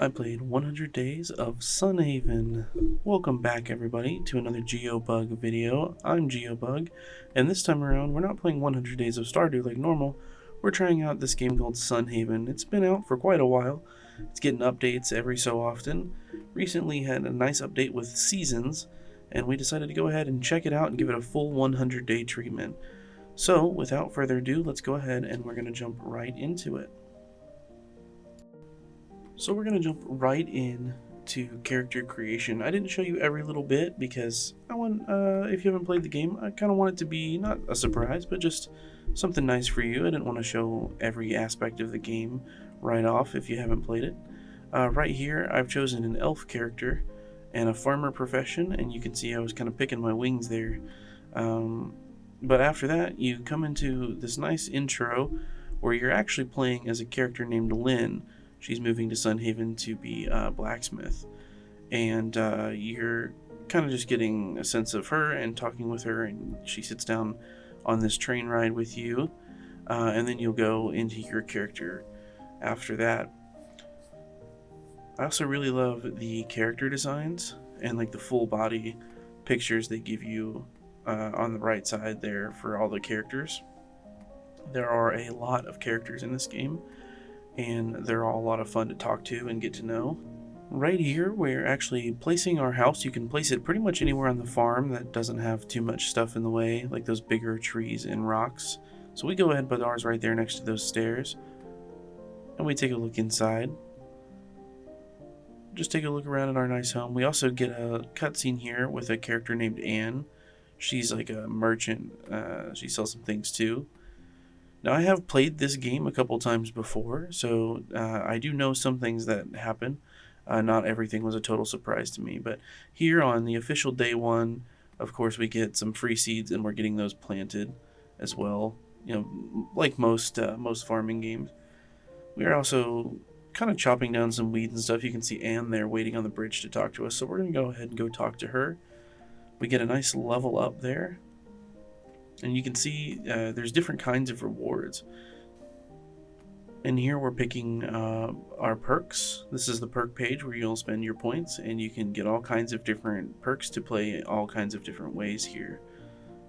I played 100 Days of Sunhaven. Welcome back everybody to another GeoBug video. I'm GeoBug, and this time around we're not playing 100 Days of Stardew like normal. We're trying out this game called Sunhaven. It's been out for quite a while. It's getting updates every so often. Recently had a nice update with seasons, and we decided to go ahead and check it out and give it a full 100 day treatment. So without further ado, let's go ahead and we're going to jump right into it. So we're going to jump right in to character creation. I didn't show you every little bit because I want, if you haven't played the game, I kind of want it to be not a surprise, but just something nice for you. I didn't want to show every aspect of the game right off if you haven't played it. Right here, I've chosen an elf character and a farmer profession, and you can see I was kind of picking my wings there. But after that, you come into this nice intro where you're actually playing as a character named Lynn. She's moving to Sunhaven to be a blacksmith, and you're kind of just getting a sense of her and talking with her, and she sits down on this train ride with you, and then you'll go into your character after that. I also really love the character designs and like the full body pictures they give you on the right side there for all the characters. There are a lot of characters in this game, and they're all a lot of fun to talk to and get to know. Right here, we're actually placing our house. You can place it pretty much anywhere on the farm that doesn't have too much stuff in the way, like those bigger trees and rocks. So we go ahead and put ours right there next to those stairs, and we take a look inside. Just take a look around at our nice home. We also get a cutscene here with a character named Anne. She's like a merchant. She sells some things too. Now, I have played this game a couple times before, so I do know some things that happen. Not everything was a total surprise to me, but here on the official day one, of course, we get some free seeds, and we're getting those planted as well. You know, like most farming games. We are also kind of chopping down some weeds and stuff. You can see Anne there waiting on the bridge to talk to us, so we're going to go ahead and go talk to her. We get a nice level up there. And you can see there's different kinds of rewards. And here we're picking our perks. This is the perk page where you'll spend your points, and you can get all kinds of different perks to play all kinds of different ways here.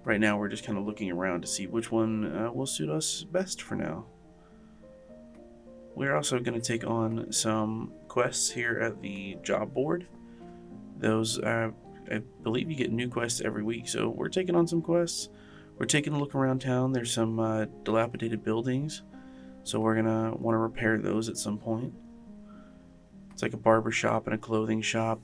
Right now we're just kind of looking around to see which one will suit us best for now. We're also going to take on some quests here at the job board. Those, I believe you get new quests every week, so we're taking on some quests. We're taking a look around town. There's some dilapidated buildings, so we're gonna want to repair those at some point. It's like a barber shop and a clothing shop.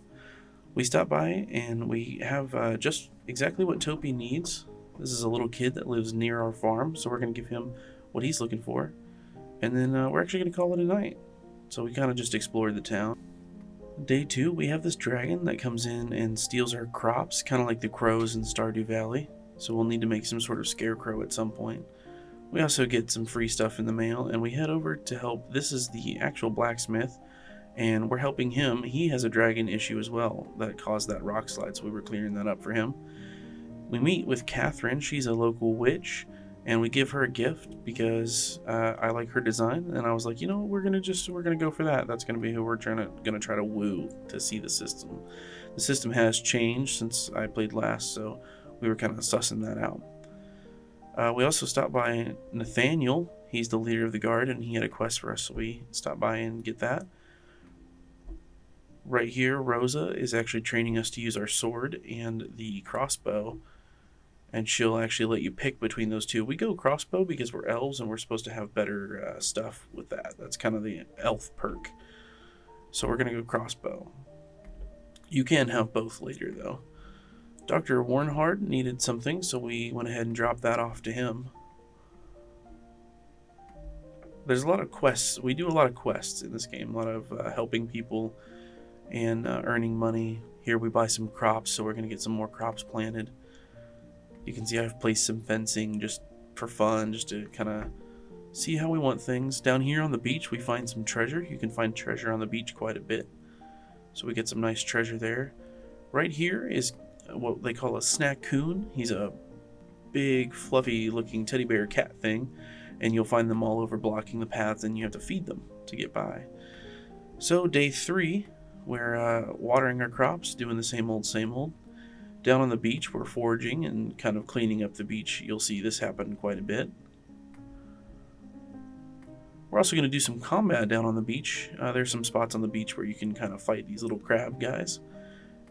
We stop by and we have just exactly what Topi needs. This is a little kid that lives near our farm, so we're gonna give him what he's looking for, and then we're actually gonna call it a night. So we kind of just explored the town. Day 2, we have this dragon that comes in and steals our crops, kind of like the crows in Stardew Valley. So we'll need to make some sort of scarecrow at some point. We also get some free stuff in the mail, and we head over to help. This is the actual blacksmith, and we're helping him. He has a dragon issue as well that caused that rock slide, so we were clearing that up for him. We meet with Catherine. She's a local witch, and we give her a gift because I like her design, and I was like, you know, we're gonna go for that. That's gonna be who we're gonna try to woo to see the system. The system has changed since I played last, so we were kind of sussing that out. We also stopped by Nathaniel. He's the leader of the guard, and he had a quest for us, so we stopped by and get that. Right here, Rosa is actually training us to use our sword and the crossbow, and she'll actually let you pick between those two. We go crossbow because we're elves, and we're supposed to have better stuff with that. That's kind of the elf perk. So we're going to go crossbow. You can have both later, though. Dr. Warnhard needed something, so we went ahead and dropped that off to him. There's a lot of quests. We do a lot of quests in this game, a lot of helping people and earning money. Here we buy some crops, so we're going to get some more crops planted. You can see I've placed some fencing just for fun, just to kind of see how we want things. Down here on the beach, we find some treasure. You can find treasure on the beach quite a bit. So we get some nice treasure there. Right here is what they call a snackoon. He's a big fluffy looking teddy bear cat thing, and you'll find them all over blocking the paths, and you have to feed them to get by. So day 3, we're watering our crops, doing the same old, same old. Down on the beach, we're foraging and kind of cleaning up the beach. You'll see this happen quite a bit. We're also going to do some combat down on the beach. There's some spots on the beach where you can kind of fight these little crab guys.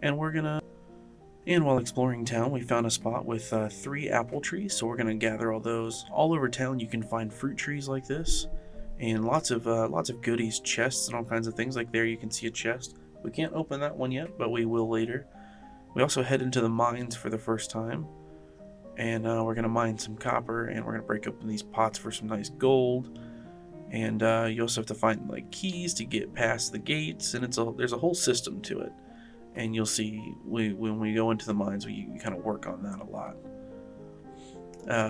And while exploring town, we found a spot with 3 apple trees, so we're going to gather all those. All over town you can find fruit trees like this, and lots of goodies, chests and all kinds of things. Like there you can see a chest. We can't open that one yet, but we will later. We also head into the mines for the first time, and we're going to mine some copper, and we're going to break open these pots for some nice gold. And you also have to find like keys to get past the gates, and there's a whole system to it. And you'll see when we go into the mines, we kind of work on that a lot.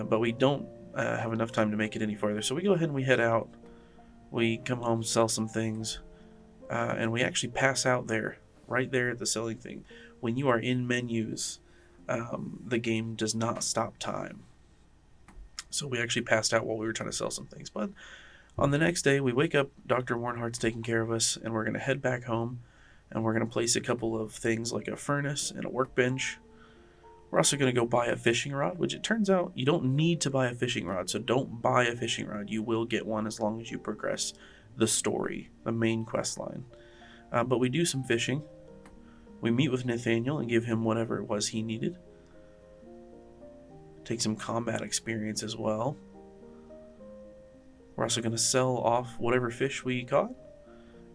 But we don't have enough time to make it any farther, so we go ahead and we head out. We come home, sell some things, and we actually pass out there, right there at the selling thing. When you are in menus, the game does not stop time. So we actually passed out while we were trying to sell some things. But on the next day, we wake up, Dr. Warnhart's taking care of us, and we're going to head back home, and we're going to place a couple of things like a furnace and a workbench. We're also going to go buy a fishing rod, which it turns out you don't need to buy a fishing rod, so don't buy a fishing rod. You will get one as long as you progress the story, the main quest line. But we do some fishing. We meet with Nathaniel and give him whatever it was he needed. Take some combat experience as well. We're also going to sell off whatever fish we caught.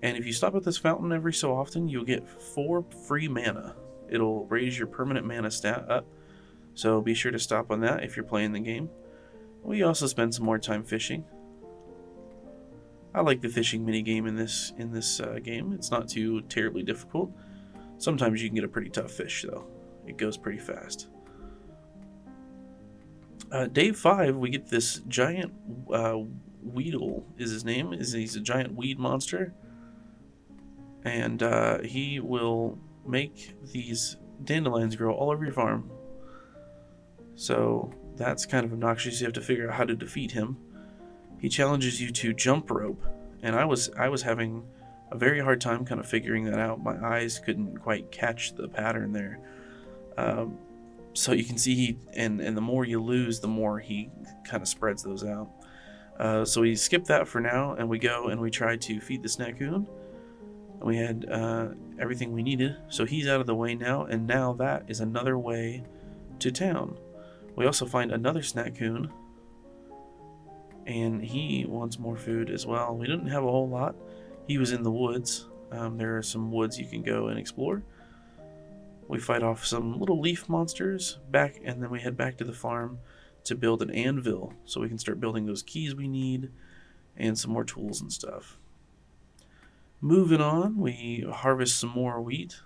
And if you stop at this fountain every so often, you'll get 4 free mana. It'll raise your permanent mana stat up. So be sure to stop on that if you're playing the game. We also spend some more time fishing. I like the fishing minigame in this game. It's not too terribly difficult. Sometimes you can get a pretty tough fish, though. It goes pretty fast. Day 5, we get this giant Weedle is his name. He's a giant weed monster. And he will make these dandelions grow all over your farm. So that's kind of obnoxious. You have to figure out how to defeat him. He challenges you to jump rope. And I was having a very hard time kind of figuring that out. My eyes couldn't quite catch the pattern there. So you can see and the more you lose, the more he kind of spreads those out. So we skip that for now, and we go and we try to feed the snackoon. We had everything we needed, so he's out of the way now, and now that is another way to town. We also find another snackoon, and he wants more food as well. We didn't have a whole lot. He was in the woods. There are some woods you can go and explore. We fight off some little leaf monsters back, and then we head back to the farm to build an anvil so we can start building those keys we need and some more tools and stuff. Moving on, we harvest some more wheat,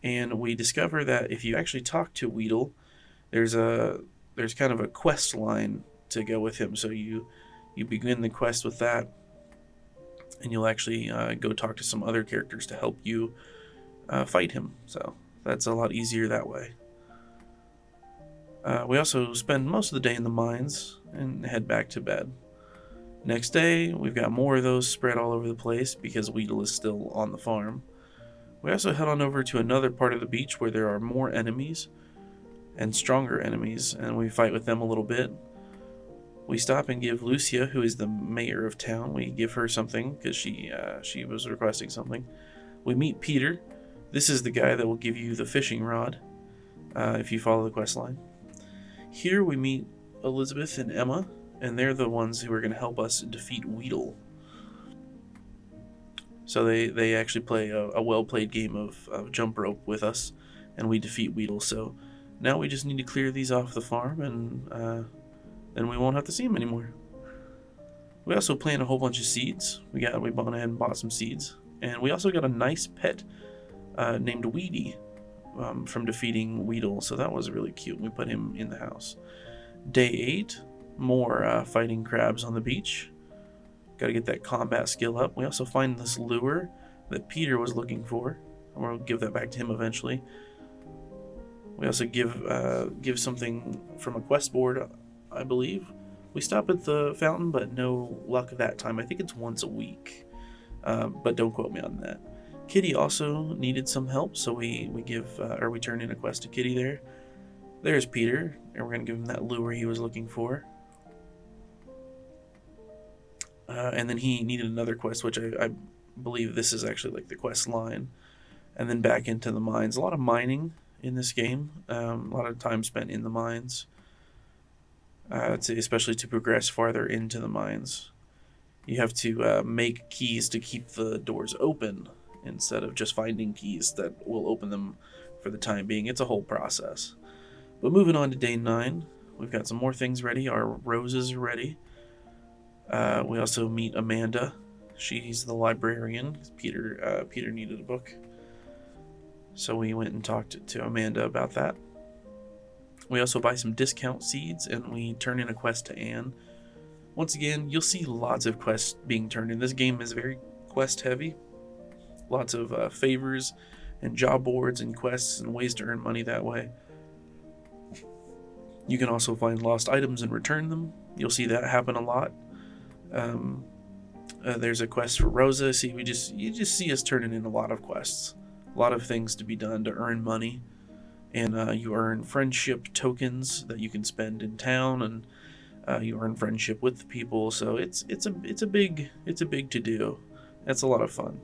and we discover that if you actually talk to Weedle, there's kind of a quest line to go with him. So you begin the quest with that, and you'll actually go talk to some other characters to help you fight him. So that's a lot easier that way. We also spend most of the day in the mines and head back to bed. Next day, we've got more of those spread all over the place because Weedle is still on the farm. We also head on over to another part of the beach where there are more enemies and stronger enemies, and we fight with them a little bit. We stop and give Lucia, who is the mayor of town, we give her something because she was requesting something. We meet Peter. This is the guy that will give you the fishing rod if you follow the quest line. Here we meet Elizabeth and Emma, and they're the ones who are going to help us defeat Weedle. So they actually play a well-played game of jump rope with us, and we defeat Weedle. So now we just need to clear these off the farm, and then we won't have to see them anymore. We also plant a whole bunch of seeds. We went ahead and bought some seeds, and we also got a nice pet named Weedy from defeating Weedle. So that was really cute. We put him in the house. Day 8. More fighting crabs on the beach. Got to get that combat skill up. We also find this lure that Peter was looking for, and we'll give that back to him eventually. We also give something from a quest board, I believe. We stop at the fountain, but no luck that time. I think it's once a week. but don't quote me on that. Kitty also needed some help, so we turn in a quest to Kitty there. There's Peter, and we're going to give him that lure he was looking for. And then he needed another quest, which I believe this is actually like the quest line. And then back into the mines. A lot of mining in this game. A lot of time spent in the mines. I'd say especially to progress farther into the mines. You have to make keys to keep the doors open instead of just finding keys that will open them for the time being. It's a whole process. But moving on to day 9, we've got some more things ready. Our roses are ready. We also meet Amanda. She's the librarian. Peter needed a book. So we went and talked to Amanda about that. We also buy some discount seeds, and we turn in a quest to Anne. Once again, you'll see lots of quests being turned in. This game is very quest heavy. Lots of favors and job boards and quests and ways to earn money that way. You can also find lost items and return them. You'll see that happen a lot. There's a quest for Rosa. See, you just see us turning in a lot of quests. A lot of things to be done to earn money. And you earn friendship tokens that you can spend in town, and you earn friendship with the people. So it's a big to do. That's a lot of fun.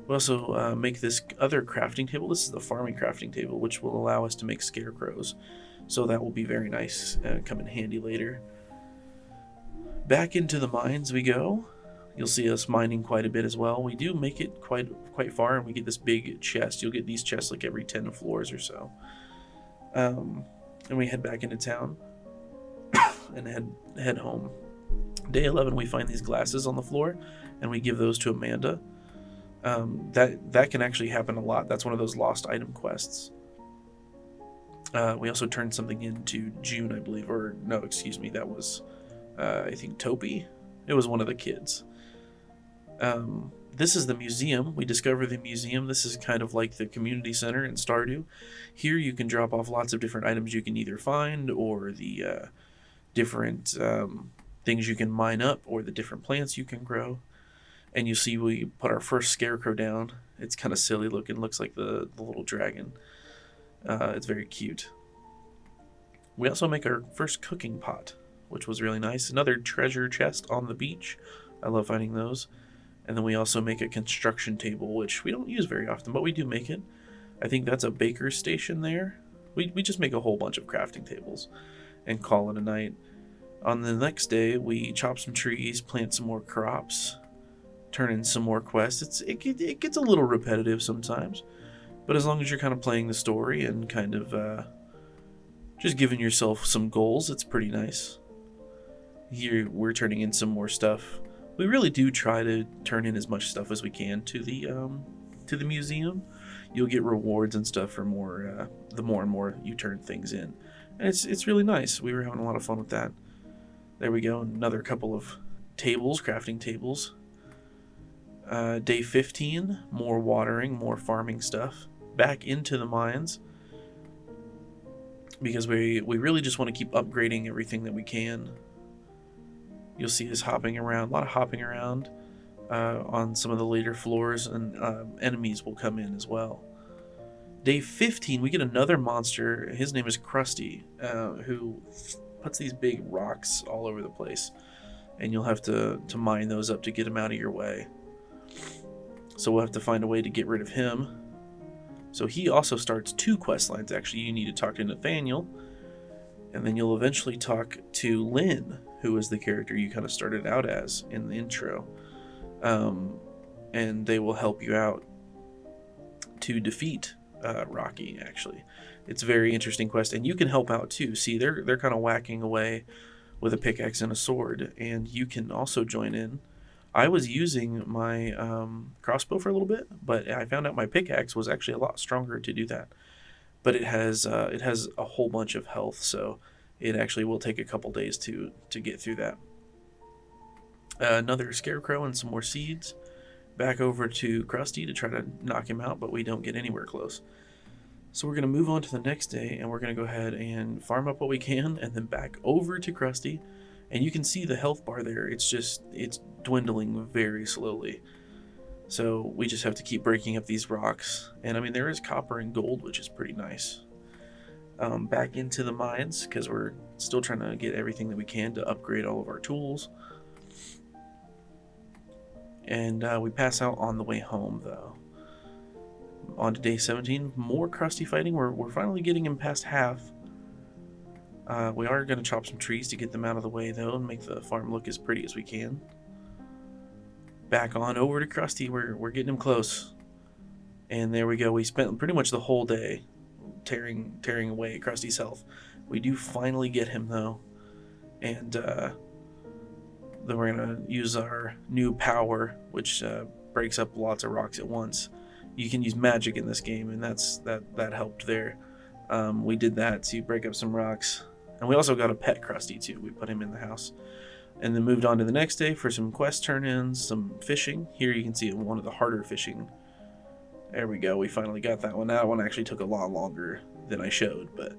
We also make this other crafting table. This is the farming crafting table, which will allow us to make scarecrows. So that will be very nice and come in handy later. Back into the mines we go. You'll see us mining quite a bit as well. We do make it quite far, and we get this big chest. You'll get these chests like every 10 floors or so. And we head back into town and head home. Day 11, we find these glasses on the floor, and we give those to Amanda. That can actually happen a lot. That's one of those lost item quests. We also turned something into June, I believe, or no, excuse me, that was I think Topi. It was one of the kids. This is the museum. We discover the museum. This is kind of like the community center in Stardew. Here you can drop off lots of different items you can either find, or the different things you can mine up, or the different plants you can grow. And you see we put our first scarecrow down. It's kind of silly looking. Looks like the little dragon. It's very cute. We also make our first cooking pot, which was really nice. Another treasure chest on the beach. I love finding those. And then we also make a construction table, which we don't use very often, but we do make it. I think that's a baker's station there. We just make a whole bunch of crafting tables and call it a night. On the next day, we chop some trees, plant some more crops, turn in some more quests. It gets a little repetitive sometimes, but as long as you're kind of playing the story and kind of just giving yourself some goals, it's pretty nice. Here we're turning in some more stuff. We really do try to turn in as much stuff as we can to the museum. You'll get rewards and stuff for more the more and more you turn things in, and it's really nice. We were having a lot of fun with that. There we go, another couple of tables, crafting tables. Day 15, more watering, more farming stuff. Back into the mines, because we really just want to keep upgrading everything that we can. You'll see us hopping around, a lot of hopping around on some of the later floors, and enemies will come in as well. Day 15, we get another monster. His name is Krusty, who puts these big rocks all over the place, and you'll have to mine those up to get him out of your way. So we'll have to find a way to get rid of him. So he also starts 2 quest lines. Actually, you need to talk to Nathaniel, and then you'll eventually talk to Lynn, who is the character you kind of started out as in the intro. And they will help you out to defeat Rocky, actually. It's a very interesting quest, and you can help out too. See, they're kind of whacking away with a pickaxe and a sword, and you can also join in. I was using my crossbow for a little bit, but I found out my pickaxe was actually a lot stronger to do that. But it has a whole bunch of health, so it actually will take a couple days to get through that. Another scarecrow and some more seeds. Back over to Krusty to try to knock him out, but we don't get anywhere close. So we're going to move on to the next day, and we're going to go ahead and farm up what we can, and then back over to Krusty. And you can see the health bar there. It's dwindling very slowly. So we just have to keep breaking up these rocks. And I mean, there is copper and gold, which is pretty nice. Back into the mines, because we're still trying to get everything that we can to upgrade all of our tools. And we pass out on the way home, though. On to day 17, more crusty fighting. We're finally getting him past half. We are going to chop some trees to get them out of the way, though, and make the farm look as pretty as we can. Back on over to Krusty. We're getting him close. And there we go. We spent pretty much the whole day tearing away Krusty's health. We do finally get him, though. And then we're going to use our new power, which breaks up lots of rocks at once. You can use magic in this game, and that helped there. We did that to break up some rocks. And we also got a pet Krusty, too. We put him in the house. And then moved on to the next day for some quest turn-ins, some fishing. Here you can see one of the harder fishing. There we go. We finally got that one. That one actually took a lot longer than I showed, but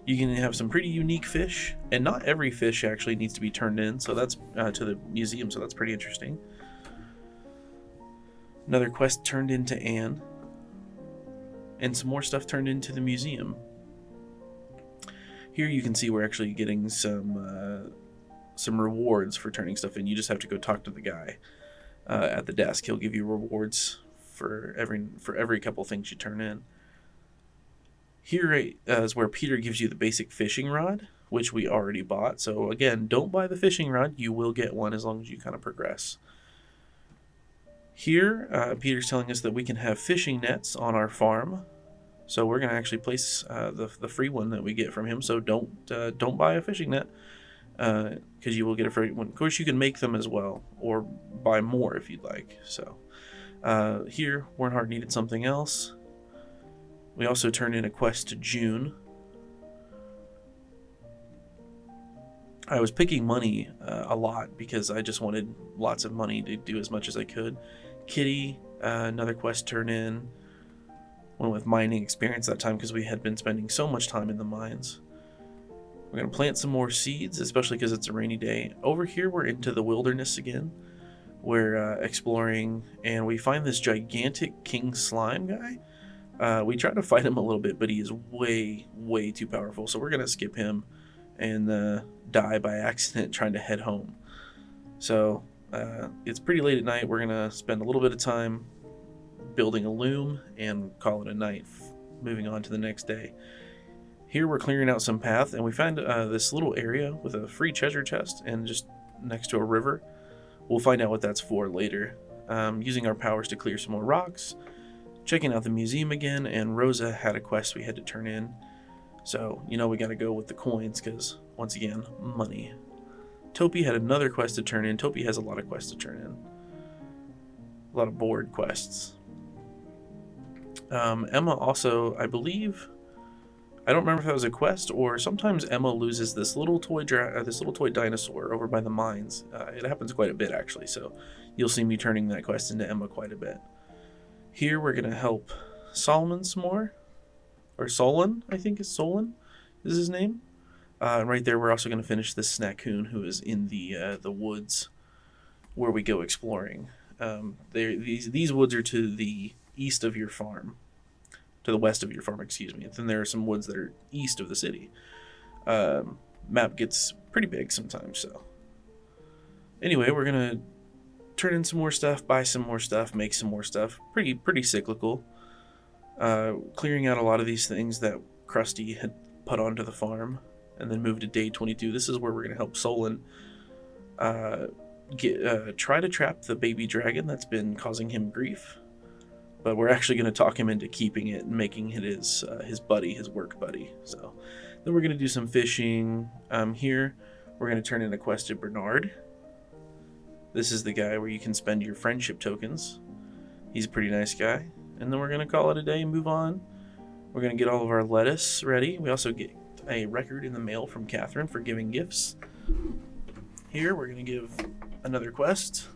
you can have some pretty unique fish, and not every fish actually needs to be turned in, so that's to the museum, so that's pretty interesting. Another quest turned into Anne, and some more stuff turned into the museum. Here you can see we're actually getting some rewards for turning stuff in. You just have to go talk to the guy at the desk. He'll give you rewards for every couple things you turn in. Here is where Peter gives you the basic fishing rod, which we already bought. So again, don't buy the fishing rod. You will get one as long as you kind of progress. Here, Peter's telling us that we can have fishing nets on our farm. So we're going to actually place the free one that we get from him. So don't buy a fishing net, because you will get a free one. Of course, you can make them as well, or buy more if you'd like. So here, Warnhart needed something else. We also turned in a quest to June. I was picking money a lot because I just wanted lots of money to do as much as I could. Kitty, another quest turned in. Went with mining experience that time because we had been spending so much time in the mines. We're going to plant some more seeds, especially because it's a rainy day. Over here, we're into the wilderness again. We're exploring, and we find this gigantic king slime guy. We try to fight him a little bit, but he is way, way too powerful. So we're going to skip him and die by accident trying to head home. So it's pretty late at night. We're going to spend a little bit of time building a loom and call it a night, moving on to the next day. Here we're clearing out some path, and we find this little area with a free treasure chest and just next to a river. We'll find out what that's for later. Using our powers to clear some more rocks, checking out the museum again, and Rosa had a quest we had to turn in. So, we got to go with the coins because, once again, money. Topi had another quest to turn in. Topi has a lot of quests to turn in. A lot of board quests. Emma also, I believe, I don't remember if that was a quest or sometimes Emma loses this little toy dinosaur over by the mines. It happens quite a bit actually, so you'll see me turning that quest into Emma quite a bit. Here we're gonna help Solomon some more, or Solon, I think Solon is his name. Right there, we're also gonna finish this Snackoon who is in the woods where we go exploring. These woods are to the east of your farm. To the west of your farm, excuse me. And then there are some woods that are east of the city. Map gets pretty big sometimes, so. Anyway, we're going to turn in some more stuff, buy some more stuff, make some more stuff. Pretty cyclical. Clearing out a lot of these things that Krusty had put onto the farm. And then move to day 22. This is where we're going to help Solon try to trap the baby dragon that's been causing him grief. But we're actually going to talk him into keeping it and making it his buddy, his work buddy. So then we're going to do some fishing. Here, we're going to turn in a quest to Bernard. This is the guy where you can spend your friendship tokens. He's a pretty nice guy. And then we're going to call it a day and move on. We're going to get all of our lettuce ready. We also get a record in the mail from Catherine for giving gifts. Here, we're going to give another quest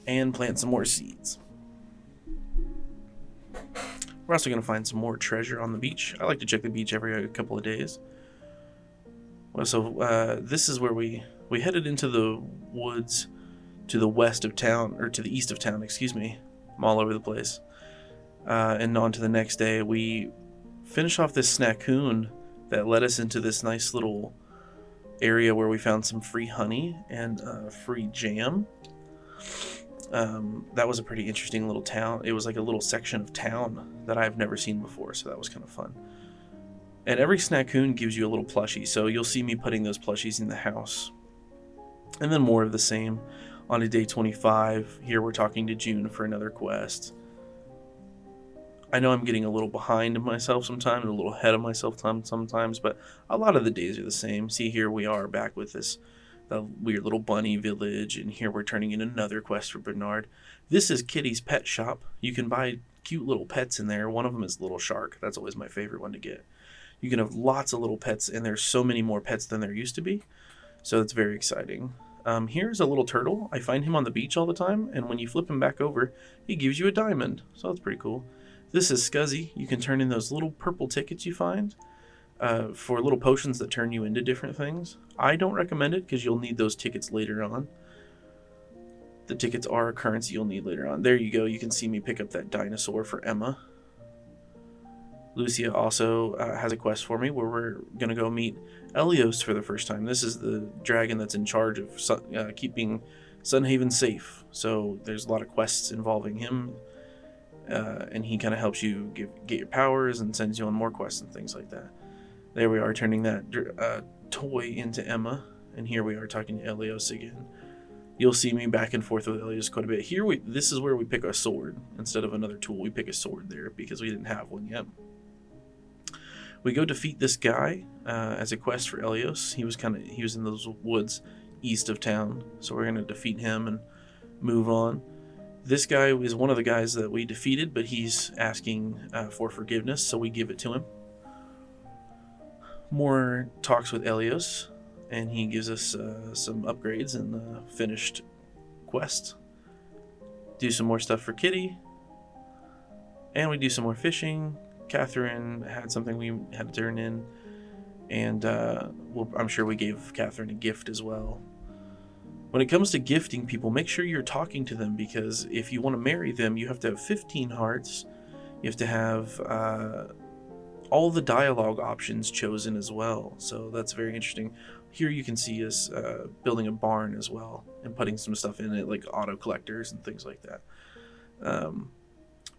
and plant some more seeds. We're also going to find some more treasure on the beach. I like to check the beach every couple of days. Well, so this is where we headed into the woods to the west of town, or to the east of town, excuse me. I'm all over the place. And on to the next day, we finish off this snackoon that led us into this nice little area where we found some free honey and free jam. That was a pretty interesting little town. It was like a little section of town that I've never seen before, so that was kind of fun. And every snackoon gives you a little plushie, so you'll see me putting those plushies in the house. And then more of the same. On to day 25, here we're talking to June for another quest. I know I'm getting a little behind myself sometimes, a little ahead of myself sometimes, but a lot of the days are the same. See, here we are back with this weird little bunny village, and here we're turning in another quest for Bernard. This is Kitty's pet shop. You can buy cute little pets in there. One of them is Little Shark. That's always my favorite one to get. You can have lots of little pets, and there's so many more pets than there used to be, so it's very exciting. Here's a little turtle. I find him on the beach all the time, and when you flip him back over, he gives you a diamond, so that's pretty cool. This is Scuzzy. You can turn in those little purple tickets you find for little potions that turn you into different things. I don't recommend it because you'll need those tickets later on. The tickets are a currency you'll need later on. There you go. You can see me pick up that dinosaur for Emma. Lucia also has a quest for me where we're going to go meet Elios for the first time. This is the dragon that's in charge of keeping Sunhaven safe. So there's a lot of quests involving him. And he kind of helps you get your powers and sends you on more quests and things like that. There we are, turning that toy into Emma. And here we are talking to Elios again. You'll see me back and forth with Elios quite a bit. Here, this is where we pick a sword. Instead of another tool, we pick a sword there because we didn't have one yet. We go defeat this guy as a quest for Elios. He was in those woods east of town, so we're going to defeat him and move on. This guy is one of the guys that we defeated, but he's asking for forgiveness, so we give it to him. More talks with Elios, and he gives us some upgrades in the finished quest. Do some more stuff for Kitty, and we do some more fishing. Catherine had something we had to turn in, and I'm sure we gave Catherine a gift as well. When it comes to gifting people, make sure you're talking to them, because if you want to marry them, you have to have 15 hearts. You have to have all the dialogue options chosen as well. So that's very interesting. Here you can see us building a barn as well and putting some stuff in it, like auto collectors and things like that.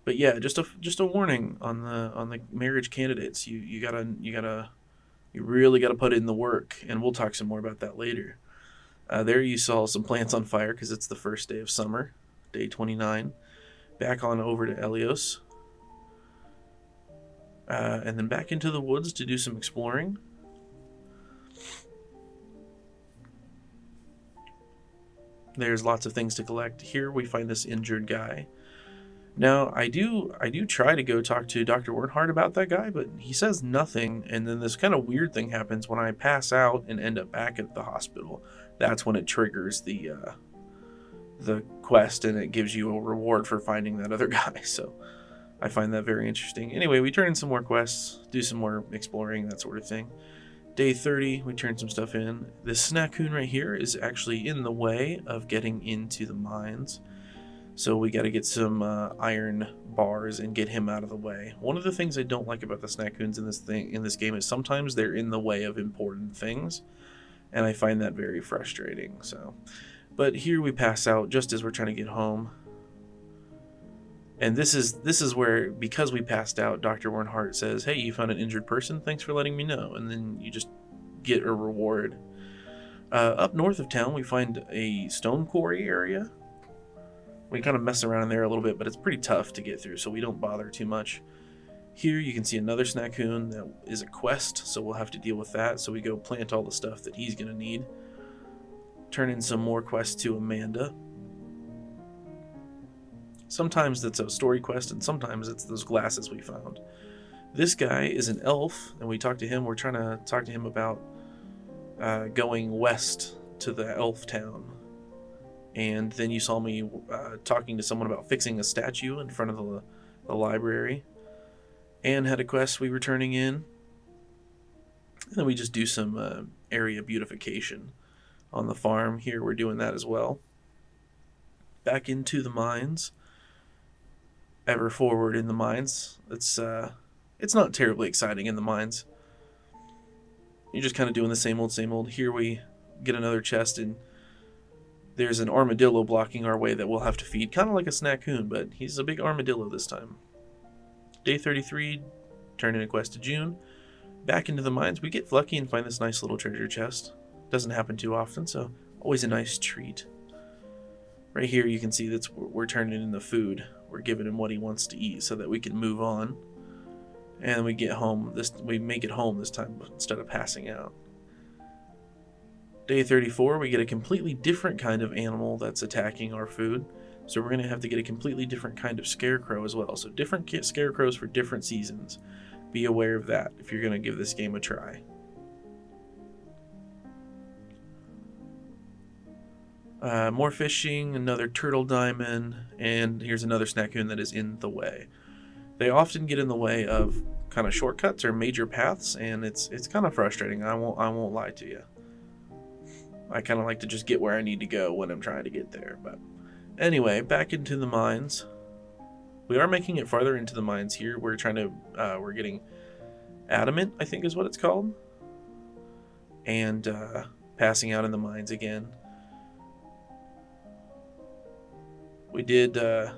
But yeah, just a warning on the marriage candidates. You really gotta put in the work, and we'll talk some more about that later. There you saw some plants on fire because it's the first day of summer, day 29. Back on over to Elios. And then back into the woods to do some exploring. There's lots of things to collect. Here we find this injured guy. Now, I do try to go talk to Dr. Wernhardt about that guy, but he says nothing, and then this kind of weird thing happens when I pass out and end up back at the hospital. That's when it triggers the quest, and it gives you a reward for finding that other guy, so I find that very interesting. Anyway, we turn in some more quests, do some more exploring, that sort of thing. Day 30, we turn some stuff in. This snackoon right here is actually in the way of getting into the mines. So we got to get some iron bars and get him out of the way. One of the things I don't like about the snackoons in this game is sometimes they're in the way of important things, and I find that very frustrating. So, but here we pass out just as we're trying to get home, and this is where, because we passed out, Dr. Wernhardt says, "Hey, you found an injured person. Thanks for letting me know." And then you just get a reward. Up north of town, we find a stone quarry area. We kind of mess around in there a little bit, but it's pretty tough to get through, so we don't bother too much. Here you can see another snackoon that is a quest, so we'll have to deal with that. So we go plant all the stuff that he's going to need. Turn in some more quests to Amanda. Sometimes that's a story quest, and sometimes it's those glasses we found. This guy is an elf, and we talk to him. We're trying to talk to him about going west to the elf town. And then you saw me talking to someone about fixing a statue in front of the library. Anne had a quest we were turning in. And then we just do some area beautification on the farm. Here we're doing that as well. back into the mines. Ever forward in the mines. It's not terribly exciting in the mines. You're just kind of doing the same old, same old. Here we get another chest, and there's an armadillo blocking our way that we'll have to feed. Kind of like a snackoon, but he's a big armadillo this time. Day 33, turn in a quest to June. Back into the mines. We get lucky and find this nice little treasure chest. Doesn't happen too often, so always a nice treat. Right here you can see that we're turning in the food. We're giving him what he wants to eat so that we can move on. And we get home. We make it home this time instead of passing out. Day 34, we get a completely different kind of animal that's attacking our food. So we're going to have to get a completely different kind of scarecrow as well. So different scarecrows for different seasons. Be aware of that if you're going to give this game a try. More fishing, another turtle diamond, and here's another snackoon that is in the way. They often get in the way of kind of shortcuts or major paths, and it's kind of frustrating. I won't lie to you. I kind of like to just get where I need to go when I'm trying to get there. But anyway, back into the mines. We are making it farther into the mines here. We're getting adamant, I think is what it's called, and passing out in the mines again. We did, I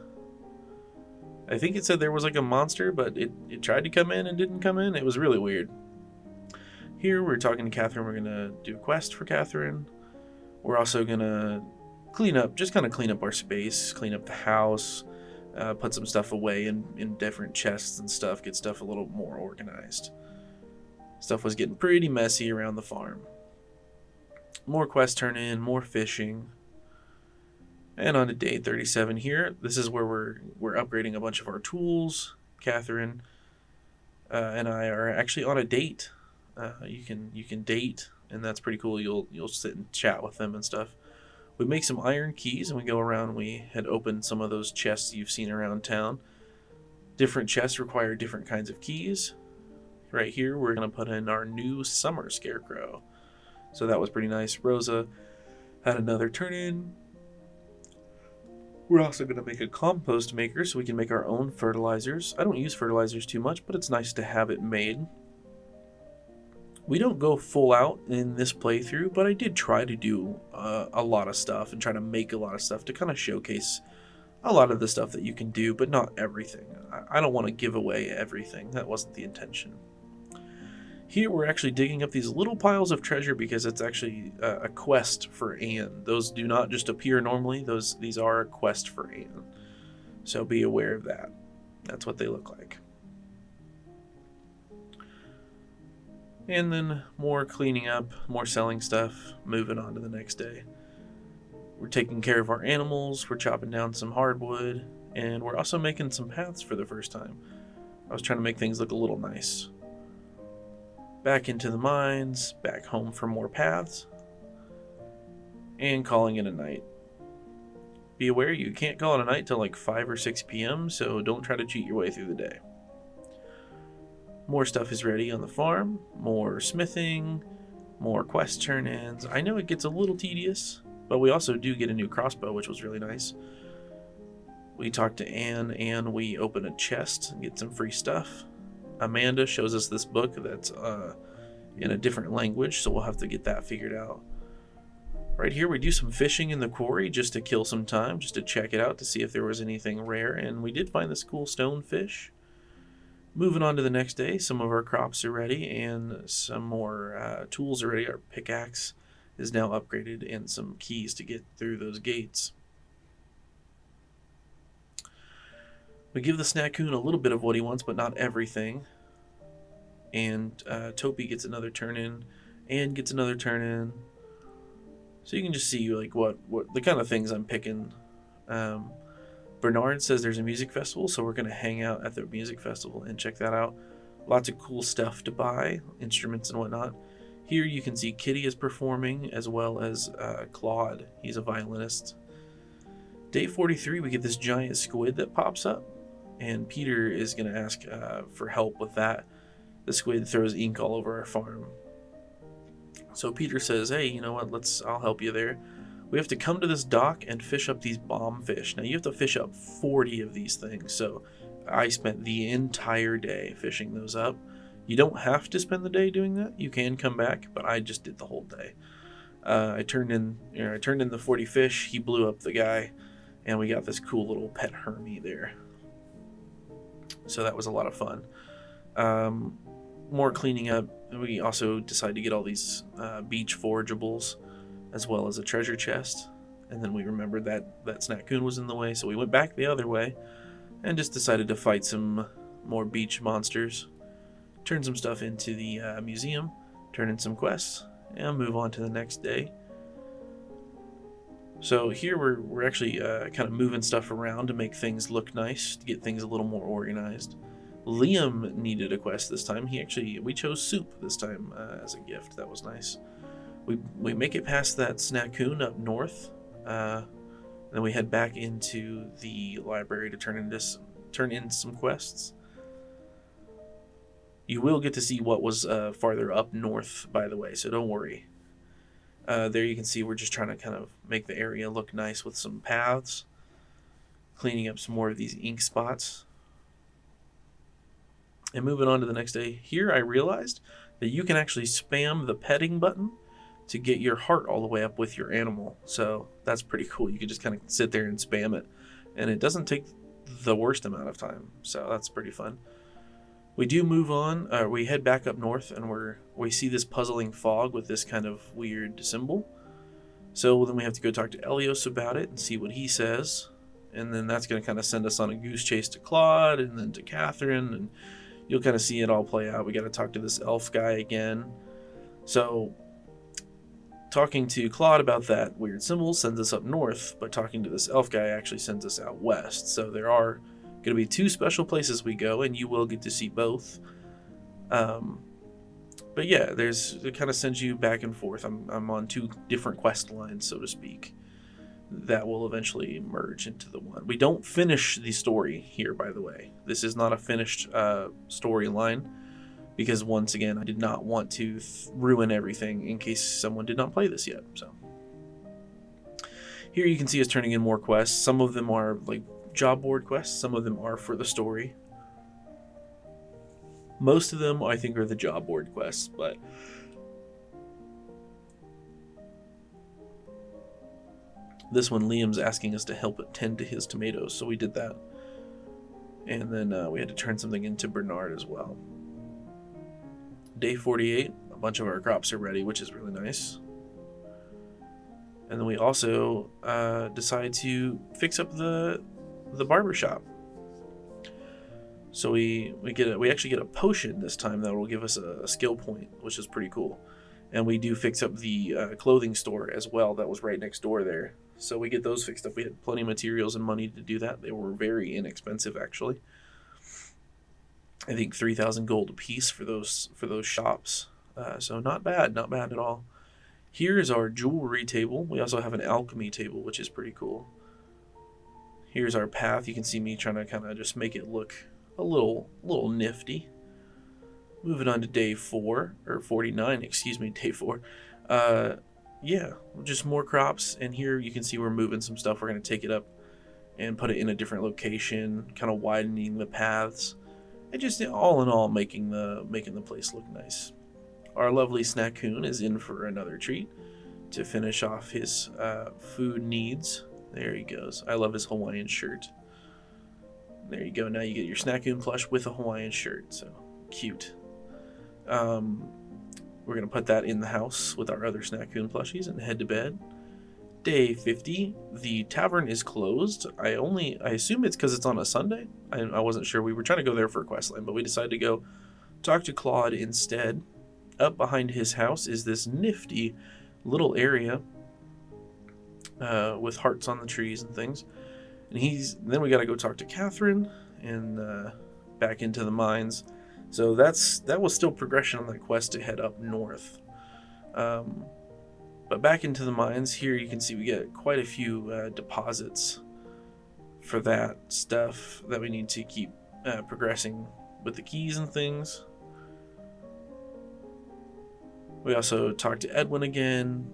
think it said there was like a monster, but it tried to come in and didn't come in. It was really weird. Here we're talking to Catherine. We're going to do a quest for Catherine. We're also going to clean up our space, clean up the house, put some stuff away in different chests and stuff, get stuff a little more organized. Stuff was getting pretty messy around the farm. More quests turn in, more fishing. And on to day 37 here. This is where we're upgrading a bunch of our tools. Catherine and I are actually on a date. You can date, and that's pretty cool. You'll sit and chat with them and stuff. We make some iron keys, and we go around and we had opened some of those chests you've seen around town. Different chests require different kinds of keys. Right here, we're going to put in our new summer scarecrow. So that was pretty nice. Rosa had another turn-in. We're also going to make a compost maker so we can make our own fertilizers. I don't use fertilizers too much, but it's nice to have it made. We don't go full out in this playthrough, but I did try to do a lot of stuff and try to make a lot of stuff to kind of showcase a lot of the stuff that you can do, but not everything. I don't want to give away everything. That wasn't the intention. Here we're actually digging up these little piles of treasure because it's actually a quest for Anne. Those do not just appear normally. These are a quest for Anne. So be aware of that. That's what they look like. And then more cleaning up, more selling stuff, moving on to the next day. We're taking care of our animals, we're chopping down some hardwood, and we're also making some paths for the first time. I was trying to make things look a little nice. Back into the mines, back home for more paths, and calling it a night. Be aware you can't call it a night till like 5 or 6 p.m., so don't try to cheat your way through the day. More stuff is ready on the farm, more smithing, more quest turn-ins. I know it gets a little tedious, but we also do get a new crossbow, which was really nice. We talk to Anne, and we open a chest and get some free stuff. Amanda shows us this book that's in a different language, so we'll have to get that figured out. Right here we do some fishing in the quarry just to kill some time, just to check it out to see if there was anything rare, and we did find this cool stonefish. Moving on to the next day, some of our crops are ready and some more tools are ready. Our pickaxe is now upgraded and some keys to get through those gates. We give the snackoon a little bit of what he wants, but not everything. And Topi gets another turn-in, and gets another turn-in. So you can just see like what the kind of things I'm picking. Bernard says there's a music festival, so we're going to hang out at the music festival and check that out. Lots of cool stuff to buy, instruments and whatnot. Here you can see Kitty is performing, as well as Claude. He's a violinist. Day 43, we get this giant squid that pops up, and Peter is going to ask for help with that. The squid throws ink all over our farm. So Peter says, hey, you know what, I'll help you there. We have to come to this dock and fish up these bomb fish. Now you have to fish up 40 of these things, so I spent the entire day fishing those up. You don't have to spend the day doing that. You can come back, but I just did the whole day. I turned in the 40 fish. He blew up the guy, and we got this cool little pet Hermie there. So that was a lot of fun. More cleaning up. We also decided to get all these beach forageables, as well as a treasure chest. And then we remembered that Snackoon was in the way, so we went back the other way and just decided to fight some more beach monsters, turn some stuff into the museum, turn in some quests, and move on to the next day. So here we're actually kind of moving stuff around to make things look nice, to get things a little more organized. Liam needed a quest this time. We chose soup this time as a gift. That was nice. We make it past that Snackoon up north, then we head back into the library to turn in some quests. You will get to see what was farther up north, by the way, so don't worry. There you can see we're just trying to kind of make the area look nice with some paths, cleaning up some more of these ink spots. And moving on to the next day, here I realized that you can actually spam the petting button to get your heart all the way up with your animal. So that's pretty cool. You can just kind of sit there and spam it, and it doesn't take the worst amount of time. So that's pretty fun. We do move on. We head back up north, and we see this puzzling fog with this kind of weird symbol. So then we have to go talk to Elios about it and see what he says. And then that's going to kind of send us on a goose chase to Claude and then to Catherine, and you'll kind of see it all play out. We got to talk to this elf guy again. So talking to Claude about that weird symbol sends us up north, but talking to this elf guy actually sends us out west. So there are going to be two special places we go, and you will get to see both. But yeah, it kind of sends you back and forth. I'm on two different quest lines, so to speak, that will eventually merge into the one. We don't finish the story here, by the way. This is not a finished storyline, because once again, I did not want to ruin everything in case someone did not play this yet. So here you can see us turning in more quests. Some of them are like job board quests. Some of them are for the story. Most of them, I think, are the job board quests, but this one, Liam's asking us to help tend to his tomatoes, so we did that. And then we had to turn something into Bernard as well. Day 48, a bunch of our crops are ready, which is really nice. And then we also decide to fix up the barber shop. So we actually get a potion this time that will give us a skill point, which is pretty cool. And we do fix up the clothing store as well. That was right next door there. So we get those fixed up. We had plenty of materials and money to do that. They were very inexpensive, actually. I think 3,000 gold a piece for those shops. So not bad at all. Here is our jewelry table. We also have an alchemy table, which is pretty cool. Here's our path. You can see me trying to kind of just make it look a little nifty. Moving on to day 4, or 49, excuse me, day 4. Yeah, just more crops. And here you can see we're moving some stuff. We're going to take it up and put it in a different location, kind of widening the paths. And just all in all, making the place look nice. Our lovely Snackoon is in for another treat to finish off his food needs. There he goes. I love his Hawaiian shirt. There you go. Now you get your Snackoon plush with a Hawaiian shirt. So cute. We're going to put that in the house with our other Snackoon plushies and head to bed. Day 50, the tavern is closed. I assume it's because it's on a Sunday. I wasn't sure. We were trying to go there for a quest line, but we decided to go talk to Claude instead. Up behind his house is this nifty little area with hearts on the trees and things. And then we got to go talk to Catherine and back into the mines. So that was still progression on that quest to head up north. But back into the mines, here you can see we get quite a few deposits for that stuff that we need to keep progressing with the keys and things. We also talked to Edwin again,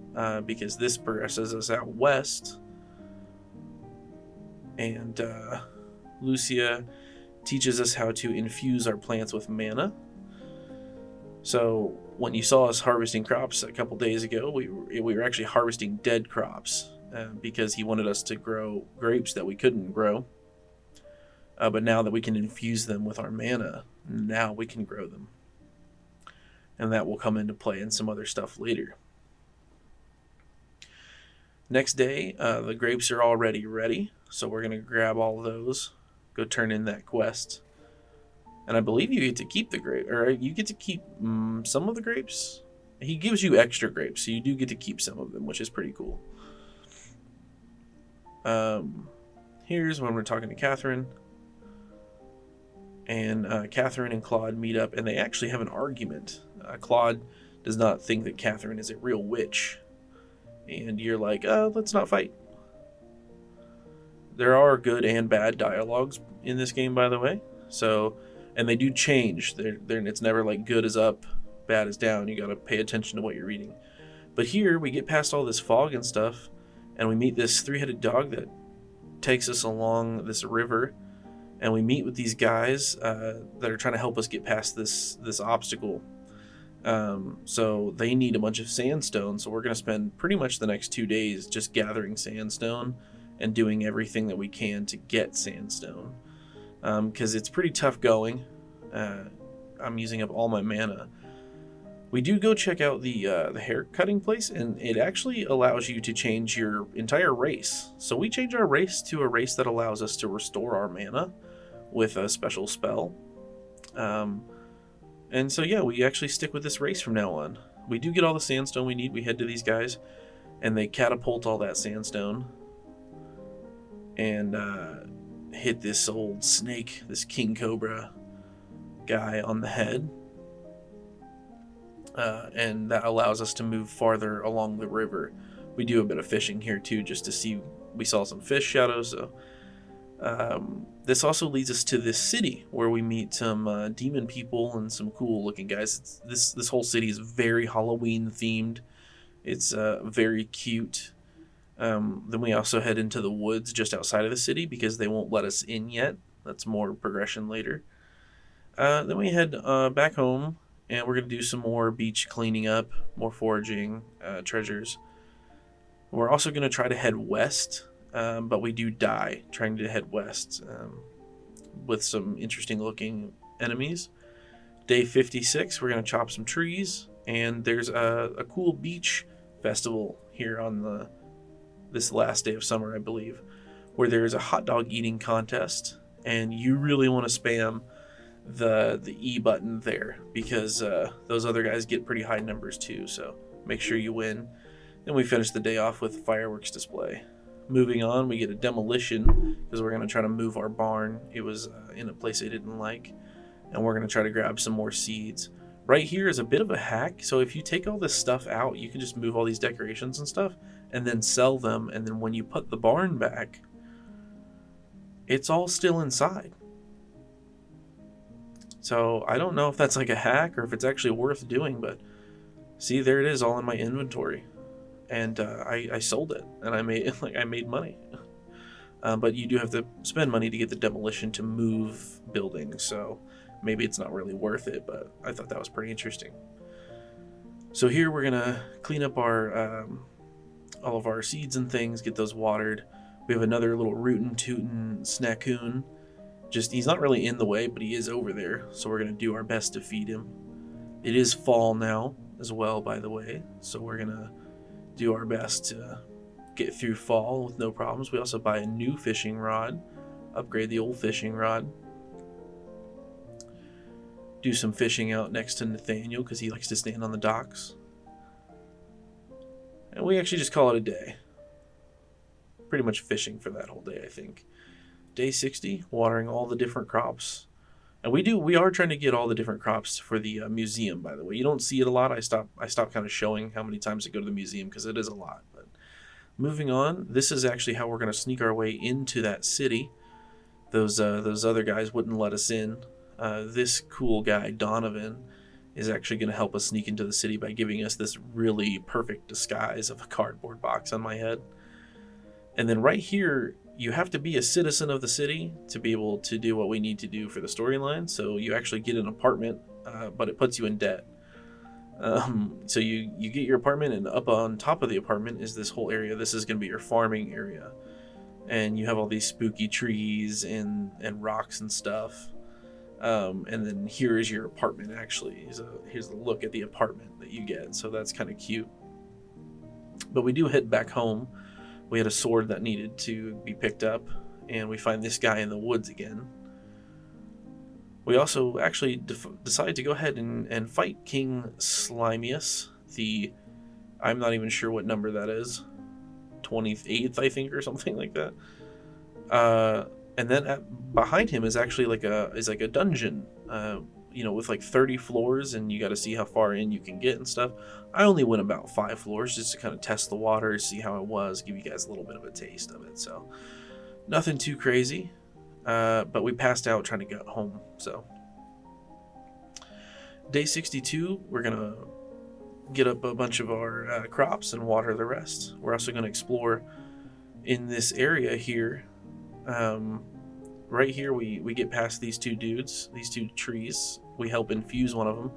because this progresses us out west. And Lucia teaches us how to infuse our plants with mana. So when you saw us harvesting crops a couple days ago, we were actually harvesting dead crops, because he wanted us to grow grapes that we couldn't grow. But now that we can infuse them with our mana, now we can grow them. And that will come into play in some other stuff later. Next day, the grapes are already ready, so we're going to grab all of those, go turn in that quest. And I believe you get to keep the grape, or you get to keep some of the grapes. He gives you extra grapes, so you do get to keep some of them, which is pretty cool. Here's when we're talking to Catherine. And Catherine and Claude meet up, and they actually have an argument. Claude does not think that Catherine is a real witch. And you're like, let's not fight. There are good and bad dialogues in this game, by the way. So, and they do change. It's never like good is up, bad is down. You got to pay attention to what you're reading. But here, we get past all this fog and stuff, and we meet this three-headed dog that takes us along this river. And we meet with these guys that are trying to help us get past this obstacle. So they need a bunch of sandstone. So we're going to spend pretty much the next 2 days just gathering sandstone and doing everything that we can to get sandstone. Because it's pretty tough going. I'm using up all my mana. We do go check out the hair cutting place, and it actually allows you to change your entire race. So we change our race to a race that allows us to restore our mana with a special spell. And so yeah, we actually stick with this race from now on. We do get all the sandstone we need. We head to these guys, and they catapult all that sandstone and hit this old snake, this king cobra guy on the head. And that allows us to move farther along the river. We do a bit of fishing here too, just to see. We saw some fish shadows. So this also leads us to this city where we meet some demon people and some cool looking guys. This whole city is very Halloween themed. It's very cute. Then we also head into the woods just outside of the city because they won't let us in yet. That's more progression later. Then we head back home. And we're going to do some more beach cleaning up, more foraging, treasures. We're also going to try to head west, but we do die trying to head west with some interesting looking enemies. Day 56, we're going to chop some trees, and there's a cool beach festival here on this last day of summer, I believe, where there's a hot dog eating contest, and you really want to spam the E button there because those other guys get pretty high numbers too, so make sure you win. Then we finish the day off with a fireworks display. Moving on, we get a demolition because we're going to try to move our barn. It was in a place I didn't like, and we're going to try to grab some more seeds. Right here is a bit of a hack, so if you take all this stuff out, you can just move all these decorations and stuff and then sell them, and then when you put the barn back, it's all still inside. So I don't know if that's like a hack or if it's actually worth doing, but see, there it is all in my inventory. And I sold it, and I made money. But you do have to spend money to get the demolition to move buildings, so maybe it's not really worth it, but I thought that was pretty interesting. So here we're gonna clean up our all of our seeds and things, get those watered. We have another little rootin' tootin' snackoon. He's not really in the way, but he is over there, so we're going to do our best to feed him. It is fall now as well, by the way, so we're going to do our best to get through fall with no problems. We also buy a new fishing rod, upgrade the old fishing rod. Do some fishing out next to Nathaniel because he likes to stand on the docks. And we actually just call it a day. Pretty much fishing for that whole day, I think. Day 60, watering all the different crops. And we are trying to get all the different crops for the museum, by the way. You don't see it a lot. I stopped kind of showing how many times I go to the museum because it is a lot. But moving on, this is actually how we're going to sneak our way into that city. Those other guys wouldn't let us in. This cool guy, Donovan, is actually going to help us sneak into the city by giving us this really perfect disguise of a cardboard box on my head. And then right here, you have to be a citizen of the city to be able to do what we need to do for the storyline. So you actually get an apartment, but it puts you in debt. So you get your apartment, and up on top of the apartment is this whole area. This is going to be your farming area. And you have all these spooky trees and rocks and stuff. And then here is your apartment, actually. Here's a look at the apartment that you get. So that's kind of cute. But we do head back home. We had a sword that needed to be picked up, and we find this guy in the woods again. We also actually decide to go ahead and fight King Slimius, I'm not even sure what number that is, 28th, I think, or something like that. And then behind him is actually like a dungeon, with like 30 floors, and you got to see how far in you can get and stuff. I only went about 5 floors just to kind of test the waters, see how it was, give you guys a little bit of a taste of it. So nothing too crazy, but we passed out trying to get home. So day 62, we're gonna get up a bunch of our crops and water the rest. We're also gonna explore in this area here. Right here, we get past these two dudes, these two trees. We help infuse one of them,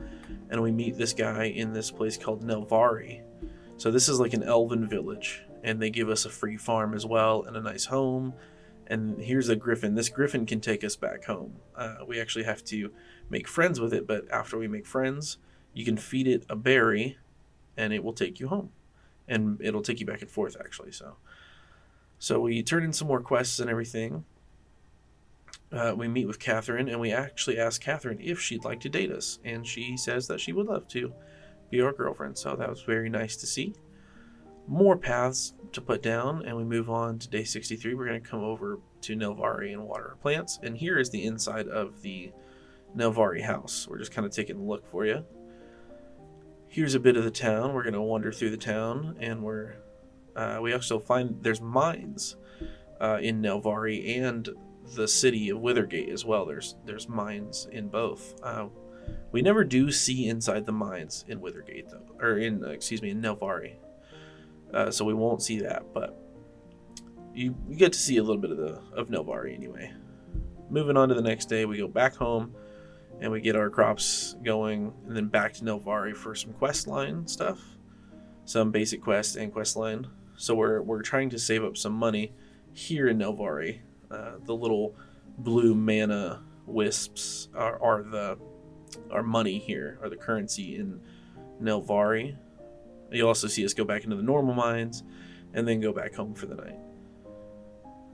and we meet this guy in this place called Nelvari. So this is like an elven village, and they give us a free farm as well and a nice home. And here's a griffin. This griffin can take us back home. We actually have to make friends with it, but after we make friends, you can feed it a berry, and it will take you home. And it'll take you back and forth, actually. So we turn in some more quests and everything. We meet with Catherine, and we actually ask Catherine if she'd like to date us, and she says that she would love to be our girlfriend, so that was very nice to see. More paths to put down, and we move on to day 63. We're going to come over to Nelvari and water our plants, and here is the inside of the Nelvari house. We're just kind of taking a look for you. Here's a bit of the town. We're going to wander through the town, and we also find there's mines in Nelvari and the city of Withergate as well. There's mines in both. We never do see inside the mines in Withergate though, or in Nelvari. So we won't see that, but you get to see a little bit of Nelvari anyway. Moving on to the next day, we go back home and we get our crops going, and then back to Nelvari for some quest line stuff, some basic quests and quest line. So we're trying to save up some money here in Nelvari. The little blue mana wisps are our money here, are the currency in Nelvari. You'll also see us go back into the normal mines and then go back home for the night.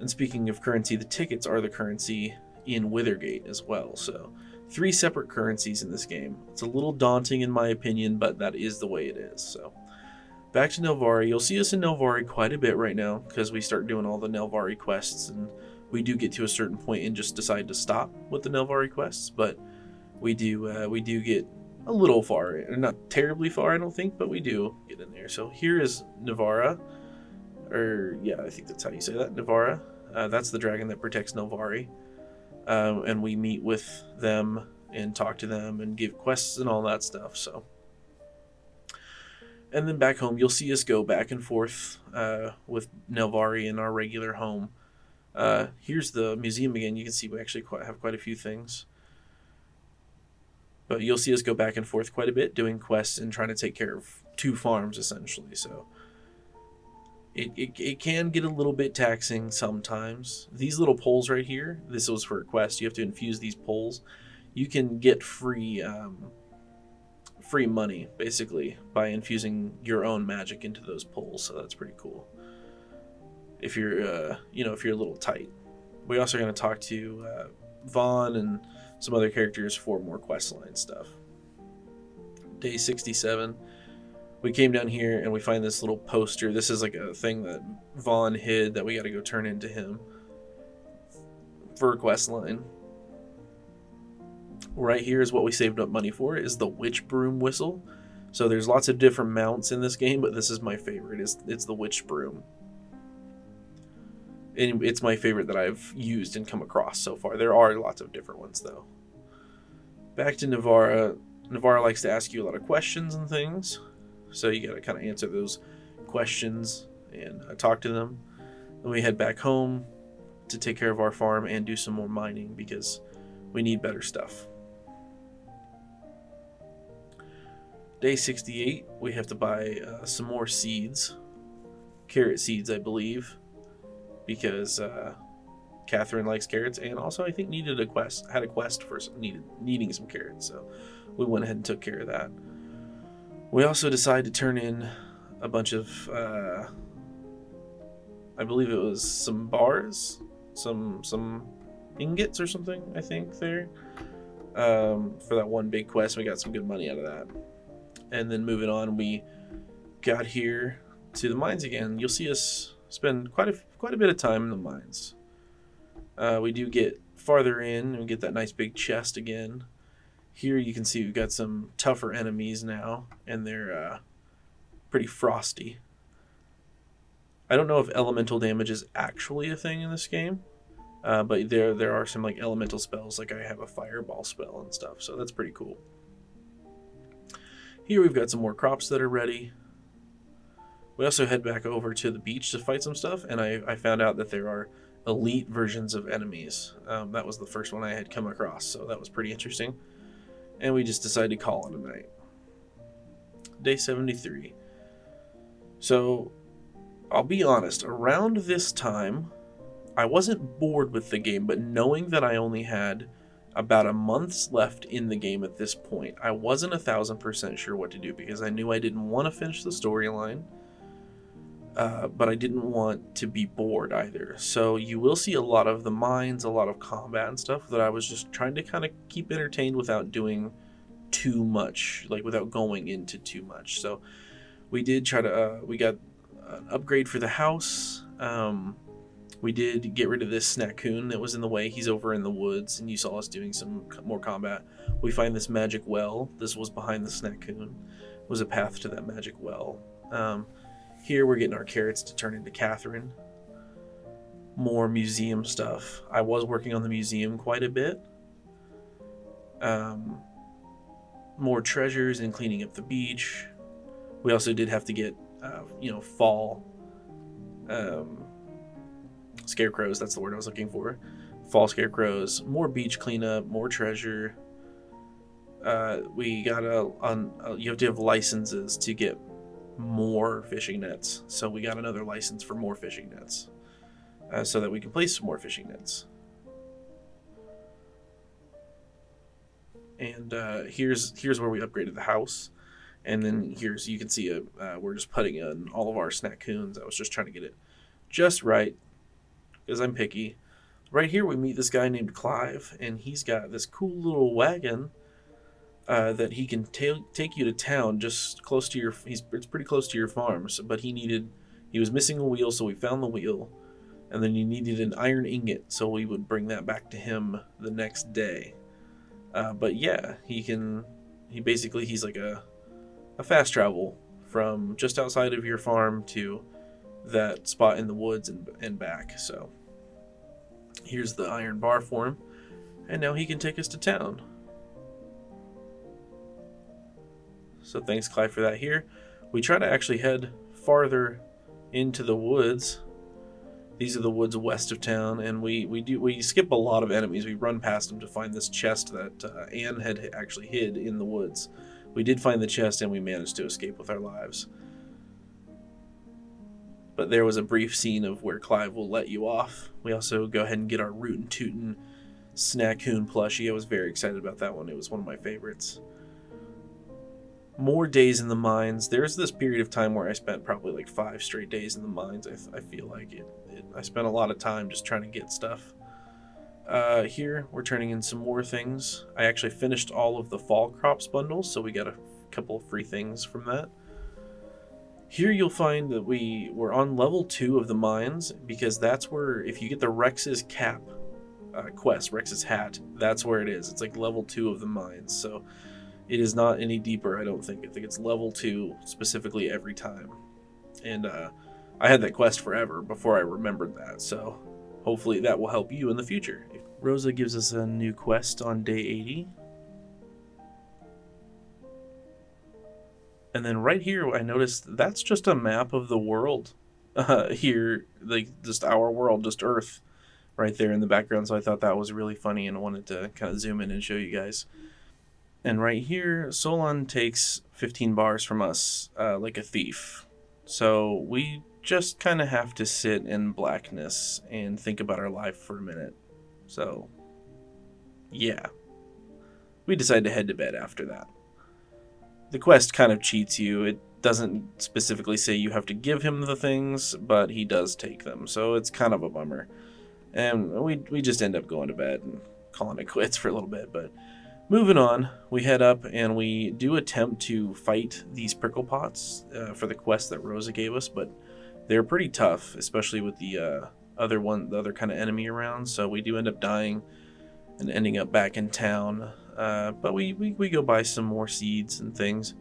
And speaking of currency, the tickets are the currency in Withergate as well. So 3 separate currencies in this game. It's a little daunting in my opinion, but that is the way it is. So back to Nelvari. You'll see us in Nelvari quite a bit right now because we start doing all the Nelvari quests, and we do get to a certain point and just decide to stop with the Nelvari quests, but we do get a little far, not terribly far, I don't think, but we do get in there. So here is Navara, or yeah, I think that's how you say that, Navara. That's the dragon that protects Nelvari, and we meet with them and talk to them and give quests and all that stuff. So, and then back home, you'll see us go back and forth with Nelvari in our regular home. Here's the museum again. You can see we actually have quite a few things. But you'll see us go back and forth quite a bit, doing quests and trying to take care of 2 farms, essentially. So it can get a little bit taxing sometimes. These little poles right here, this was for a quest. You have to infuse these poles. You can get free money, basically, by infusing your own magic into those poles. So that's pretty cool. If you're, if you're a little tight. We also are going to talk to Vaughn and some other characters for more questline stuff. Day 67, we came down here and we find this little poster. This is like a thing that Vaughn hid that we got to go turn into him for a questline. Right here is what we saved up money for, is the witch broom whistle. So there's lots of different mounts in this game, but this is my favorite. It's the witch broom. And it's my favorite that I've used and come across so far. There are lots of different ones, though. Back to Navara. Navarro likes to ask you a lot of questions and things, so you gotta kind of answer those questions and talk to them. Then we head back home to take care of our farm and do some more mining because we need better stuff. Day 68, we have to buy some more seeds. Carrot seeds, I believe, because Catherine likes carrots, and also I think had a quest for needing some carrots, so we went ahead and took care of that. We also decided to turn in a bunch of, I believe it was some bars, some ingots or something, I think, there, for that one big quest. We got some good money out of that. And then moving on, we got here to the mines again. You'll see us spend quite a bit of time in the mines. We do get farther in and we get that nice big chest again. Here you can see we've got some tougher enemies now, and they're pretty frosty. I don't know if elemental damage is actually a thing in this game, but there are some like elemental spells, like I have a fireball spell and stuff, so that's pretty cool. Here we've got some more crops that are ready. We also head back over to the beach to fight some stuff, and I found out that there are elite versions of enemies. That was the first one I had come across, so that was pretty interesting. And we just decided to call it a night. Day 73. So, I'll be honest, around this time, I wasn't bored with the game, but knowing that I only had about a month's left in the game at this point, I wasn't 1,000% sure what to do because I knew I didn't want to finish the storyline, but I didn't want to be bored either. So you will see a lot of the mines, a lot of combat and stuff that I was just trying to kind of keep entertained without doing too much, like without going into too much. So we did try to, we got an upgrade for the house. We did get rid of this snackoon that was in the way. He's over in the woods, and you saw us doing some more combat. We find this magic well. This was behind the snackoon. It was a path to that magic well. Here we're getting our carrots to turn into Catherine. More museum stuff. I was working on the museum quite a bit. More treasures and cleaning up the beach. We also did have to get, fall scarecrows. That's the word I was looking for. Fall scarecrows. More beach cleanup. More treasure. We got you have to have licenses to get more fishing nets, so we got another license for more fishing nets, so that we can place some more fishing nets. And here's where we upgraded the house, and then here's, you can see we're just putting in all of our snackoons. I was just trying to get it just right because I'm picky. Right here we meet this guy named Clive, and he's got this cool little wagon that he can take you to town, just close to it's pretty close to your farm. So, but he was missing a wheel, so we found the wheel, and then he needed an iron ingot, so we would bring that back to him the next day. But yeah, he's like a fast travel from just outside of your farm to that spot in the woods and back. So here's the iron bar for him, and now he can take us to town. So thanks, Clive, for that. Here we try to actually head farther into the woods. These are the woods west of town, and we skip a lot of enemies. We run past them to find this chest that Anne had actually hid in the woods. We did find the chest, and we managed to escape with our lives. But there was a brief scene of where Clive will let you off. We also go ahead and get our Rootin' Tootin' Snackoon plushie. I was very excited about that one. It was one of my favorites. More days in the mines. There's this period of time where I spent probably like 5 straight days in the mines. I feel like I spent a lot of time just trying to get stuff. Here we're turning in some more things. I actually finished all of the fall crops bundles, so we got a couple of free things from that. Here you'll find that we're on level 2 of the mines, because that's where, if you get the Rex's cap quest, Rex's hat, that's where it is. It's like level 2 of the mines, so it is not any deeper, I don't think. I think it's level 2 specifically every time. And I had that quest forever before I remembered that, so hopefully that will help you in the future. Rosa gives us a new quest on day 80. And then right here, I noticed that's just a map of the world. Here, like just our world, just Earth, right there in the background. So I thought that was really funny, and I wanted to kind of zoom in and show you guys. And right here, Solon takes 15 bars from us, like a thief. So we just kind of have to sit in blackness and think about our life for a minute. So, yeah. We decide to head to bed after that. The quest kind of cheats you. It doesn't specifically say you have to give him the things, but he does take them, so it's kind of a bummer. And we just end up going to bed and calling it quits for a little bit, but moving on, we head up and we do attempt to fight these prickle pots for the quest that Rosa gave us, but they're pretty tough, especially with the other kind of enemy around, so we do end up dying and ending up back in town. But we go buy some more seeds and things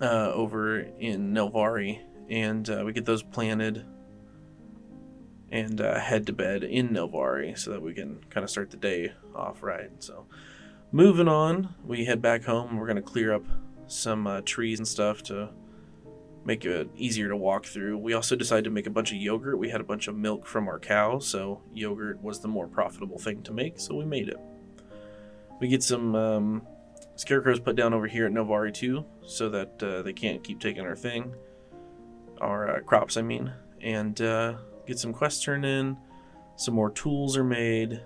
over in Nelvari, and we get those planted and head to bed in Nelvari so that we can kind of start the day off right. So moving on, we head back home. We're going to clear up some trees and stuff to make it easier to walk through. We also decided to make a bunch of yogurt. We had a bunch of milk from our cow, so yogurt was the more profitable thing to make, so we made it. We get some scarecrows put down over here at Nelvari too, so that they can't keep taking our crops, I mean, and get some quests turned in. Some more tools are made,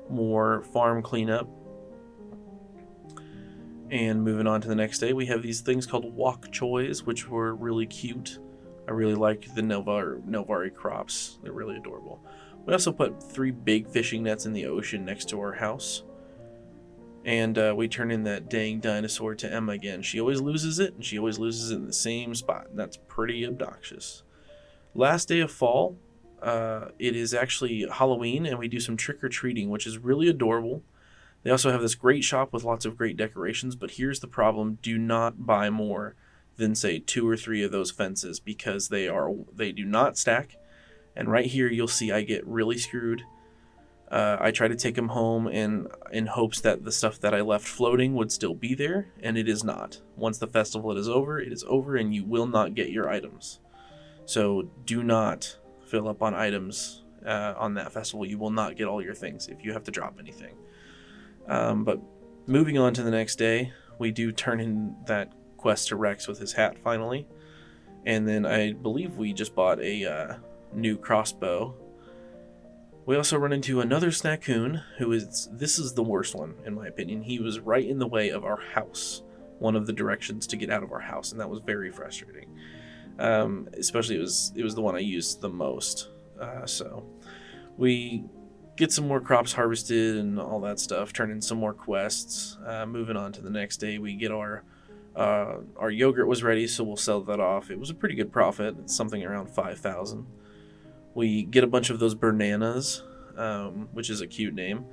more farm cleanup. And moving on to the next day, we have these things called wok choys, which were really cute. I really like the Nelvari crops. They're really adorable. We also put 3 big fishing nets in the ocean next to our house. And we turn in that dang dinosaur to Emma again. She always loses it, and she always loses it in the same spot. And that's pretty obnoxious. Last day of fall, it is actually Halloween, and we do some trick-or-treating, which is really adorable. They also have this great shop with lots of great decorations, but here's the problem. Do not buy more than, say, 2 or 3 of those fences, because they do not stack. And right here, you'll see I get really screwed. I try to take them home in hopes that the stuff that I left floating would still be there, and it is not. Once the festival is over, it is over, and you will not get your items. So do not fill up on items on that festival. You will not get all your things if you have to drop anything. But moving on to the next day, we do turn in that quest to Rex with his hat finally. And then I believe we just bought a new crossbow. We also run into another Snackoon, this is the worst one, in my opinion. He was right in the way of our house, one of the directions to get out of our house, and that was very frustrating. Especially it was the one I used the most. So we get some more crops harvested and all that stuff, turn in some more quests. Moving on to the next day, we get our yogurt was ready, so we'll sell that off. It was a pretty good profit. It's something around 5,000. We get a bunch of those bananas, which is a cute name,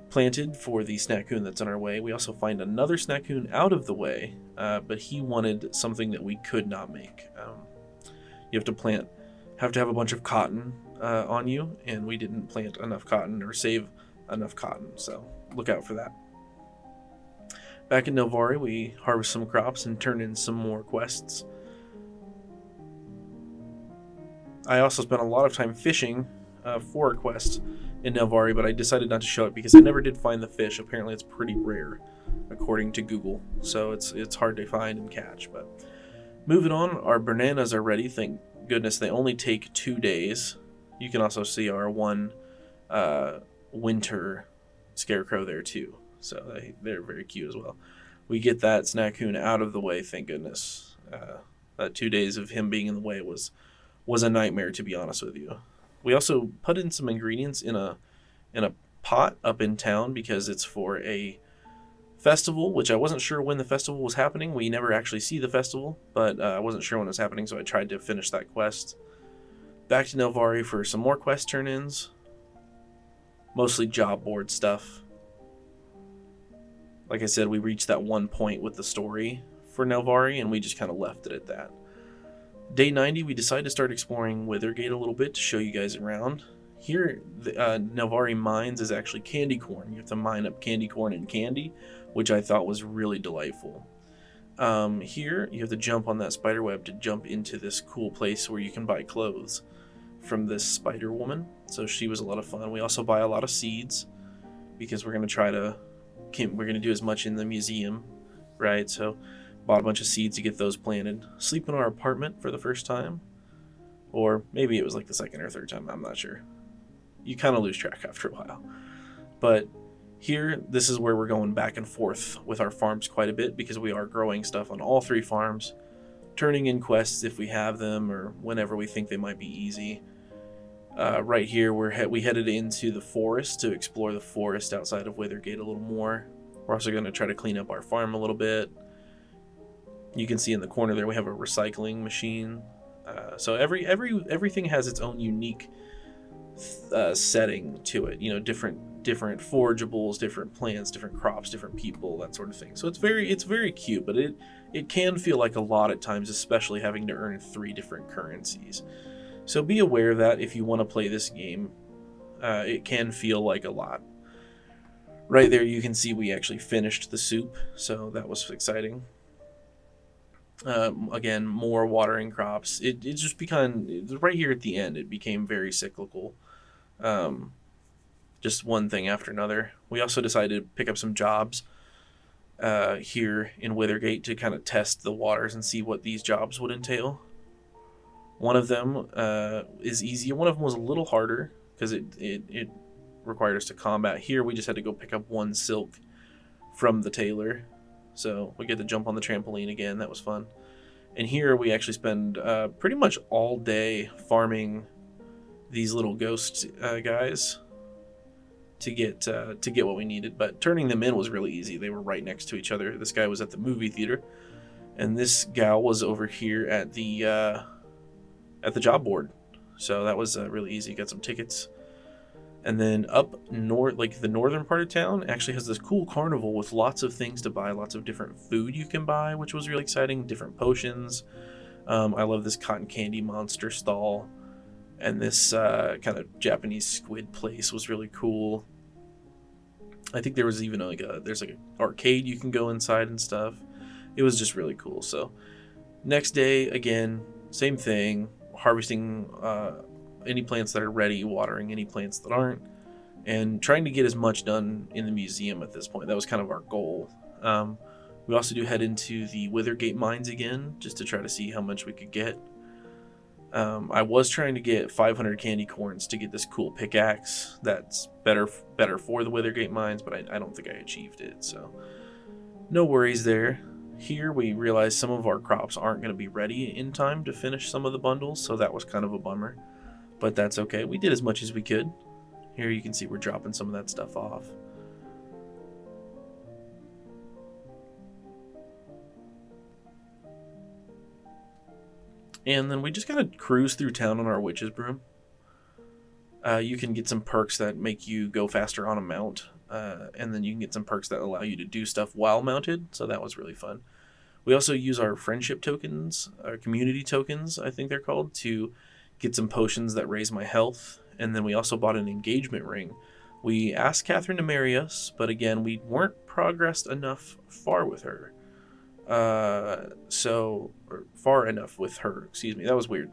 planted for the Snackoon that's on our way. We also find another Snackoon out of the way, but he wanted something that we could not make. You have to have a bunch of cotton on you, and we didn't plant enough cotton or save enough cotton, so look out for that. Back in Nelvari, we harvest some crops and turn in some more quests. I also spent a lot of time fishing for a quest in Nelvari, but I decided not to show it because I never did find the fish. Apparently it's pretty rare, according to Google, so it's hard to find and catch. But moving on, our bananas are ready. Thank goodness they only take 2 days. You can also see our one winter scarecrow there too, so they're very cute as well. We get that Snackoon out of the way, thank goodness. That 2 days of him being in the way was a nightmare, to be honest with you. We also put in some ingredients in a pot up in town because it's for a festival, which I wasn't sure when the festival was happening. We never actually see the festival, but I wasn't sure when it was happening, so I tried to finish that quest. Back to Nelvari for some more quest turn-ins. Mostly job board stuff. Like I said, we reached that one point with the story for Nelvari, and we just kind of left it at that. Day 90, we decided to start exploring Withergate a little bit to show you guys around. Here, the Nelvari Mines is actually candy corn. You have to mine up candy corn and candy, which I thought was really delightful. Here, you have to jump on that spider web to jump into this cool place where you can buy clothes from this spider woman. So she was a lot of fun. We also buy a lot of seeds because we're going to do as much in the museum, right? So bought a bunch of seeds to get those planted. Sleep in our apartment for the first time. Or maybe it was like the second or third time, I'm not sure. You kind of lose track after a while. But here, this is where we're going back and forth with our farms quite a bit because we are growing stuff on all 3 farms, turning in quests if we have them or whenever we think they might be easy. Right here, we headed into the forest to explore the forest outside of Withergate a little more. We're also going to try to clean up our farm a little bit. You can see in the corner there we have a recycling machine. So everything has its own unique setting to it. You know, different forageables, different plants, different crops, different people, that sort of thing. So it's very cute, but it can feel like a lot at times, especially having to earn 3 different currencies. So be aware of that if you want to play this game. It can feel like a lot. Right there you can see we actually finished the soup, so that was exciting. Again, more watering crops. It just became, right here at the end, it became very cyclical. Just one thing after another. We also decided to pick up some jobs here in Withergate to kind of test the waters and see what these jobs would entail. One of them is easy. One of them was a little harder because it required us to combat. Here we just had to go pick up 1 silk from the tailor. So we get to jump on the trampoline again. That was fun. And here we actually spend pretty much all day farming these little ghost guys to get what we needed. But turning them in was really easy. They were right next to each other. This guy was at the movie theater, and this gal was over here at the job board. So that was really easy. Got some tickets. And then up north, like the northern part of town, actually has this cool carnival with lots of things to buy, lots of different food you can buy, which was really exciting, different potions. I love this cotton candy monster stall. And this kind of Japanese squid place was really cool. I think there was even there's an arcade you can go inside and stuff. It was just really cool. So next day, again, same thing, harvesting any plants that are ready, watering any plants that aren't, and trying to get as much done in the museum at this point. That was kind of our goal. We also do head into the Withergate mines again, just to try to see how much we could get. I was trying to get 500 candy corns to get this cool pickaxe that's better for the Withergate mines, but I don't think I achieved it, so no worries there. Here we realized some of our crops aren't going to be ready in time to finish some of the bundles, so that was kind of a bummer. But that's okay. We did as much as we could. Here you can see we're dropping some of that stuff off. And then we just kind of cruise through town on our witch's broom. You can get some perks that make you go faster on a mount. And then you can get some perks that allow you to do stuff while mounted. So that was really fun. We also use our friendship tokens, our community tokens, I think they're called, to get some potions that raise my health. And then we also bought an engagement ring. We asked Catherine to marry us, but again, we weren't progressed enough far with her. Far enough with her, excuse me. That was weird.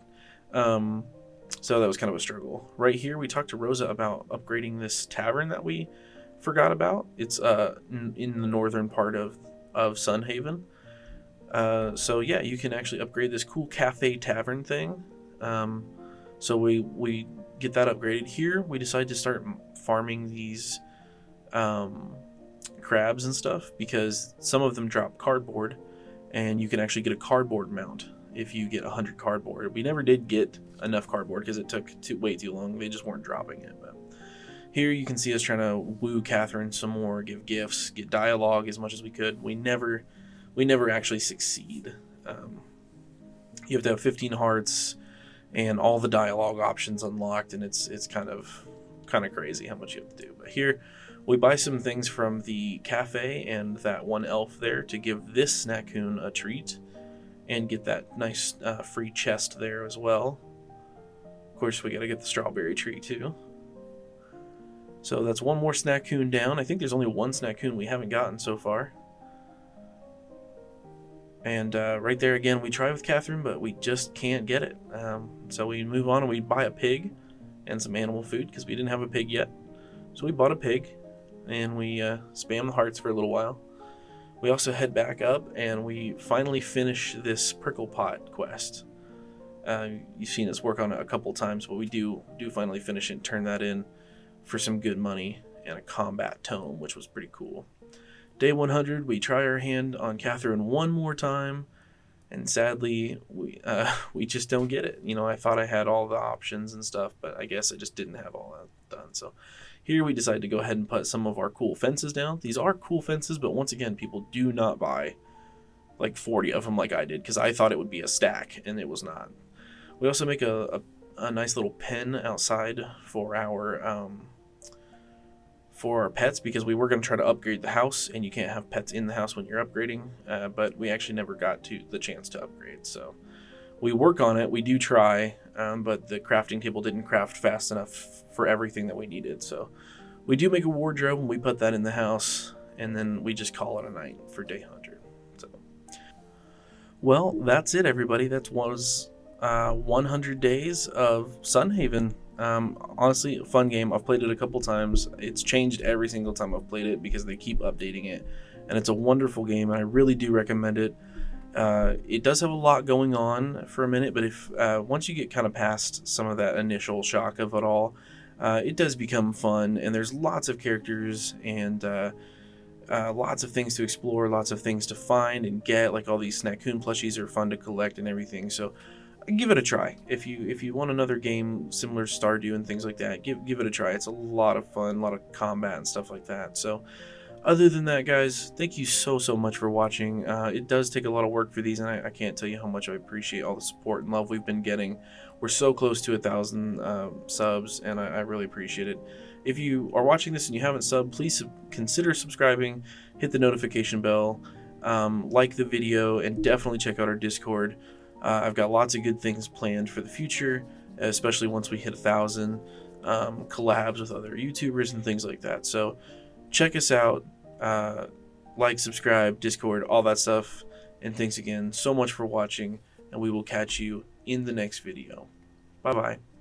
So that was kind of a struggle. Right here, we talked to Rosa about upgrading this tavern that we forgot about. It's in the northern part of Sunhaven. So yeah, you can actually upgrade this cool cafe tavern thing. So we get that upgraded. Here we decide to start farming these crabs and stuff, because some of them drop cardboard, and you can actually get a cardboard mount if you get 100 cardboard. We never did get enough cardboard because it took way too long. They just weren't dropping it. But here you can see us trying to woo Catherine some more, give gifts, get dialogue as much as we could. We never actually succeed. You have to have 15 hearts and all the dialogue options unlocked, and it's kind of crazy how much you have to do. But here we buy some things from the cafe and that one elf there to give this Snackoon a treat and get that nice free chest there as well. Of course, we got to get the strawberry tree too. So that's one more snackoon down. I think there's only one snackoon we haven't gotten so far. And right there again, we try with Catherine, but we just can't get it. So we move on and we buy a pig and some animal food because we didn't have a pig yet. So we bought a pig and we spam the hearts for a little while. We also head back up and we finally finish this prickle pot quest. You've seen us work on it a couple times, but we do finally finish it and turn that in for some good money and a combat tome, which was pretty cool. Day 100, we try our hand on Catherine one more time, and sadly, we just don't get it. You know, I thought I had all the options and stuff, but I guess I just didn't have all that done. So here we decided to go ahead and put some of our cool fences down. These are cool fences, but once again, people do not buy like 40 of them like I did, because I thought it would be a stack, and it was not. We also make a nice little pen outside for our pets, because we were going to try to upgrade the house, and you can't have pets in the house when you're upgrading, but we actually never got to the chance to upgrade. So we work on it, we do try, but the crafting table didn't craft fast enough for everything that we needed. So we do make a wardrobe, and we put that in the house, and then we just call it a night for day 100. So, well, that's it, everybody. That was 100 days of Sunhaven. Honestly, a fun game. I've played it a couple times. It's changed every single time I've played it because they keep updating it, and it's a wonderful game, and I really do recommend it. It does have a lot going on for a minute, but if once you get kind of past some of that initial shock of it all, it does become fun, and there's lots of characters and lots of things to explore, lots of things to find and get. Like all these Snackoon plushies are fun to collect and everything. So give it a try. If you want another game similar to Stardew and things like that, give it a try. It's a lot of fun, a lot of combat and stuff like that. So other than that, guys, thank you so much for watching. It does take a lot of work for these, and I can't tell you how much I appreciate all the support and love we've been getting. We're so close to 1,000 subs, and I really appreciate it. If you are watching this and you haven't subbed, please consider subscribing, hit the notification bell, like the video, and definitely check out our Discord. I've got lots of good things planned for the future, especially once we hit 1,000 collabs with other YouTubers and things like that. So check us out, like, subscribe, Discord, all that stuff. And thanks again so much for watching, and we will catch you in the next video. Bye-bye.